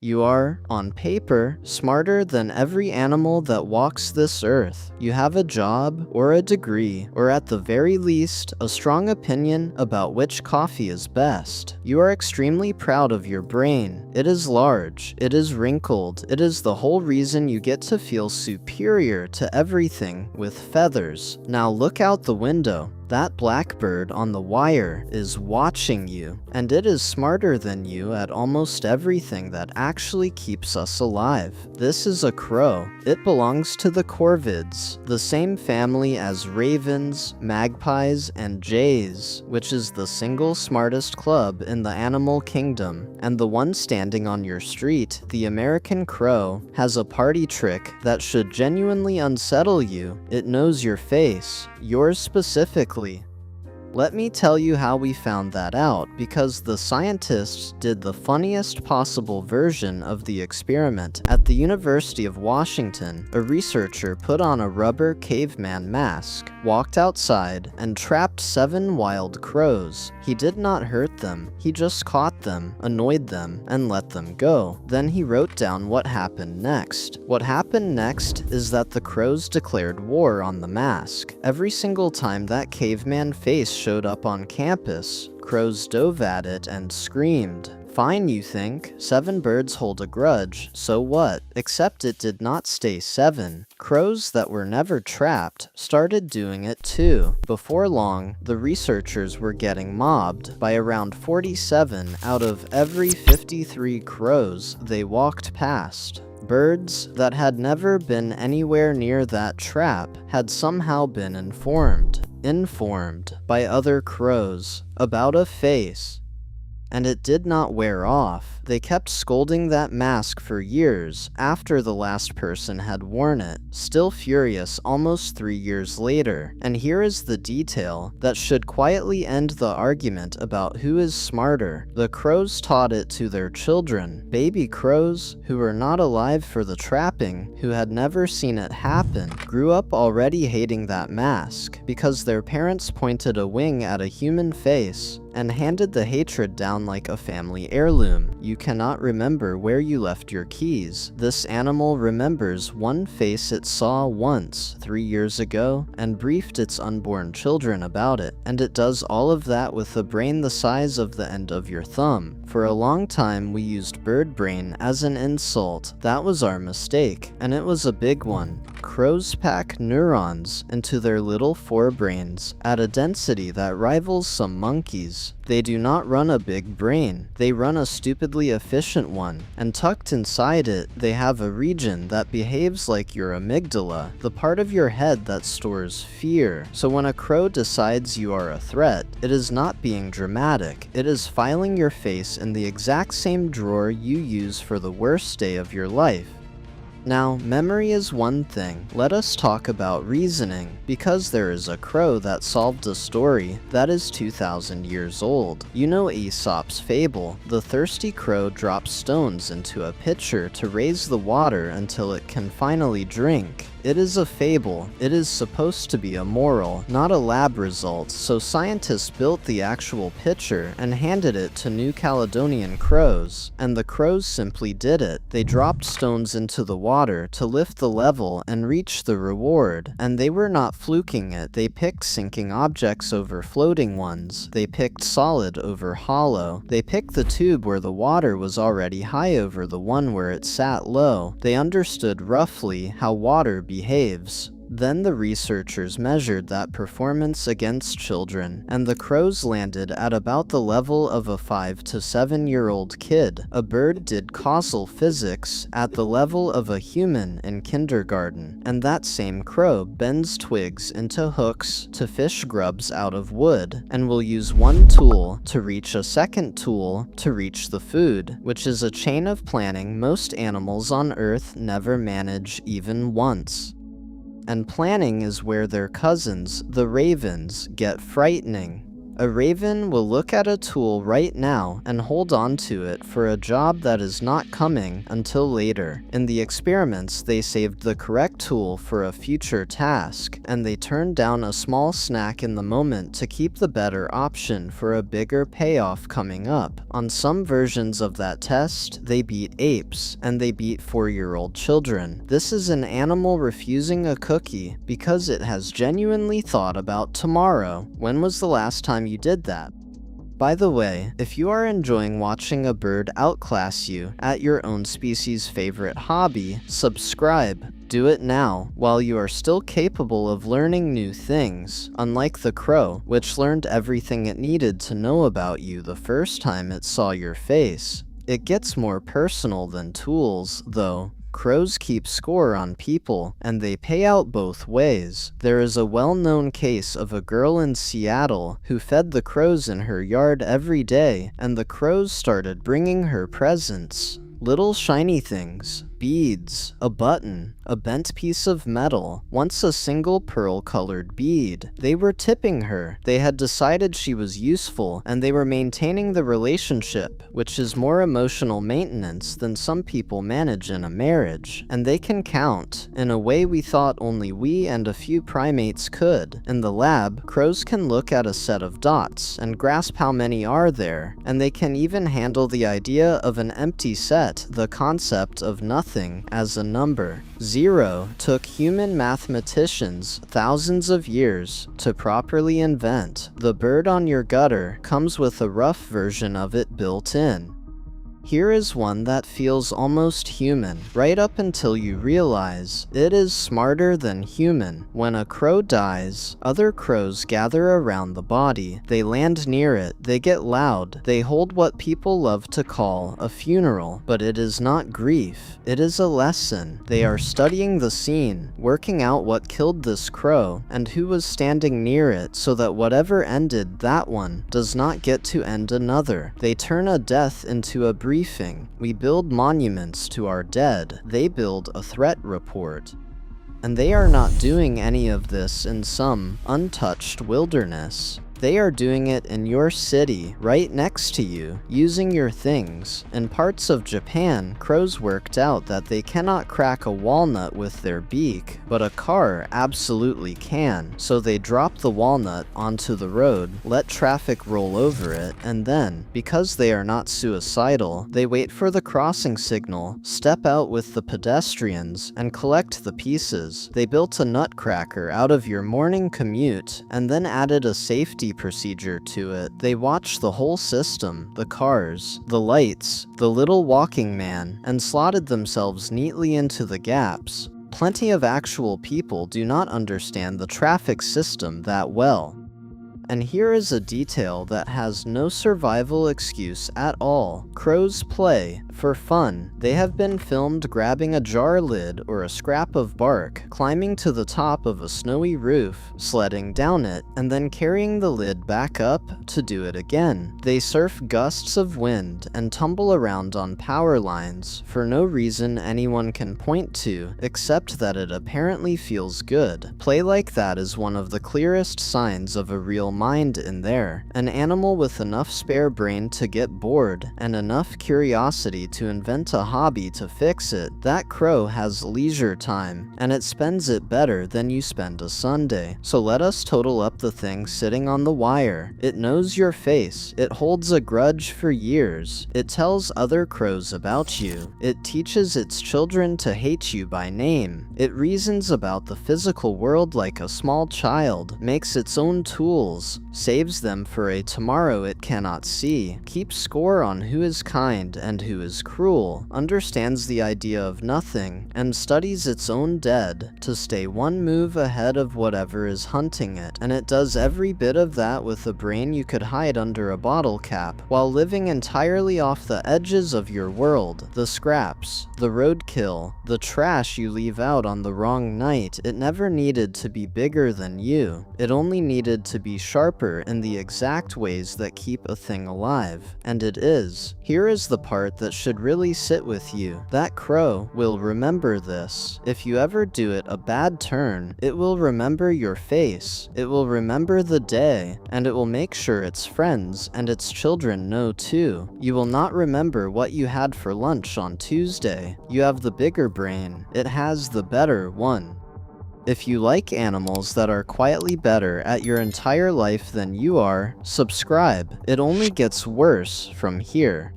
You are, on paper, smarter than every animal that walks this earth. You have a job, or a degree, or at the very least, a strong opinion about which coffee is best. You are extremely proud of your brain. It is large, it is wrinkled, it is the whole reason you get to feel superior to everything with feathers. Now look out the window. That blackbird on the wire is watching you, and it is smarter than you at almost everything that actually keeps us alive. This is a crow. It belongs to the corvids, the same family as ravens, magpies, and jays, which is the single smartest club in the animal kingdom. And the one standing on your street, the American crow, has a party trick that should genuinely unsettle you. It knows your face, yours specifically. Let me tell you how we found that out, because the scientists did the funniest possible version of the experiment. At the University of Washington, a researcher put on a rubber caveman mask, walked outside, and trapped 7 wild crows. He did not hurt them, he just caught them, annoyed them, and let them go. Then he wrote down what happened next. What happened next is that the crows declared war on the mask. Every single time that caveman face showed up on campus, crows dove at it and screamed. Fine, you think? 7 birds hold a grudge, so what? Except it did not stay 7. Crows that were never trapped started doing it too. Before long, the researchers were getting mobbed by around 47 out of every 53 crows they walked past. Birds that had never been anywhere near that trap had somehow been informed by other crows about a face. And it did not wear off. They kept scolding that mask for years after the last person had worn it, still furious almost 3 years later. And here is the detail that should quietly end the argument about who is smarter. The crows taught it to their children, baby crows who were not alive for the trapping, who had never seen it happen, grew up already hating that mask because their parents pointed a wing at a human face and handed the hatred down like a family heirloom. You cannot remember where you left your keys. This animal remembers one face it saw once 3 years ago and briefed its unborn children about it. And it does all of that with a brain the size of the end of your thumb. For a long time we used bird brain as an insult. That was our mistake, and it was a big one. Crows pack neurons into their little forebrains at a density that rivals some monkeys. They do not run a big brain, they run a stupidly efficient one, and tucked inside it, they have a region that behaves like your amygdala, the part of your head that stores fear. So when a crow decides you are a threat, it is not being dramatic, it is filing your face in the exact same drawer you use for the worst day of your life. Now, memory is one thing. Let us talk about reasoning, because there is a crow that solved a story that is 2,000 years old. You know Aesop's fable. The thirsty crow drops stones into a pitcher to raise the water until it can finally drink. It is a fable. It is supposed to be a moral, not a lab result, so scientists built the actual pitcher and handed it to New Caledonian crows. And the crows simply did it. They dropped stones into the water to lift the level and reach the reward. And they were not fluking it. They picked sinking objects over floating ones. They picked solid over hollow. They picked the tube where the water was already high over the one where it sat low. They understood roughly how water behaves. Then the researchers measured that performance against children, and the crows landed at about the level of a 5 to 7 year old kid. A bird did causal physics at the level of a human in kindergarten, and that same crow bends twigs into hooks to fish grubs out of wood, and will use one tool to reach a second tool to reach the food, which is a chain of planning most animals on Earth never manage even once. And planning is where their cousins, the ravens, get frightening. A raven will look at a tool right now and hold on to it for a job that is not coming until later. In the experiments, they saved the correct tool for a future task, and they turned down a small snack in the moment to keep the better option for a bigger payoff coming up. On some versions of that test, they beat apes, and they beat 4-year-old children. This is an animal refusing a cookie because it has genuinely thought about tomorrow. When was the last time you did that? By the way, if you are enjoying watching a bird outclass you at your own species' favorite hobby, subscribe. Do it now, while you are still capable of learning new things, unlike the crow, which learned everything it needed to know about you the first time it saw your face. It gets more personal than tools, though. Crows keep score on people, and they pay out both ways. There is a well-known case of a girl in Seattle who fed the crows in her yard every day, and the crows started bringing her presents. Little shiny things, beads, a button, a bent piece of metal, once a single pearl-colored bead. They were tipping her. They had decided she was useful, and they were maintaining the relationship, which is more emotional maintenance than some people manage in a marriage. And they can count, in a way we thought only we and a few primates could. In the lab, crows can look at a set of dots and grasp how many are there, and they can even handle the idea of an empty set, the concept of nothing as a number. 0 took human mathematicians thousands of years to properly invent. The bird on your gutter comes with a rough version of it built in. Here is one that feels almost human, right up until you realize it is smarter than human. When a crow dies, other crows gather around the body. They land near it, they get loud, they hold what people love to call a funeral. But it is not grief, it is a lesson. They are studying the scene, working out what killed this crow, and who was standing near it, so that whatever ended that one does not get to end another. They turn a death into a briefing. We build monuments to our dead. They build a threat report. And they are not doing any of this in some untouched wilderness. They are doing it in your city, right next to you, using your things. In parts of Japan, crows worked out that they cannot crack a walnut with their beak, but a car absolutely can. So they drop the walnut onto the road, let traffic roll over it, and then, because they are not suicidal, they wait for the crossing signal, step out with the pedestrians, and collect the pieces. They built a nutcracker out of your morning commute, and then added a safety procedure to it. They watched the whole system, the cars, the lights, the little walking man, and slotted themselves neatly into the gaps. Plenty of actual people do not understand the traffic system that well. And here is a detail that has no survival excuse at all. Crows play for fun. They have been filmed grabbing a jar lid or a scrap of bark, climbing to the top of a snowy roof, sledding down it, and then carrying the lid back up to do it again. They surf gusts of wind and tumble around on power lines for no reason anyone can point to, except that it apparently feels good. Play like that is one of the clearest signs of a real mind in there. An animal with enough spare brain to get bored, and enough curiosity to invent a hobby to fix it. That crow has leisure time, and it spends it better than you spend a Sunday. So let us total up the thing sitting on the wire. It knows your face. It holds a grudge for years. It tells other crows about you. It teaches its children to hate you by name. It reasons about the physical world like a small child, makes its own tools, saves them for a tomorrow it cannot see, keeps score on who is kind and who is cruel, understands the idea of nothing, and studies its own dead to stay one move ahead of whatever is hunting it. And it does every bit of that with a brain you could hide under a bottle cap, while living entirely off the edges of your world. The scraps, the roadkill, the trash you leave out on the wrong night. It never needed to be bigger than you. It only needed to be sharper in the exact ways that keep a thing alive. And it is. Here is the part that should really sit with you. That crow will remember this. If you ever do it a bad turn, it will remember your face, it will remember the day, and it will make sure its friends and its children know too. You will not remember what you had for lunch on Tuesday. You have the bigger brain. It has the better one. If you like animals that are quietly better at your entire life than you are, subscribe. It only gets worse from here.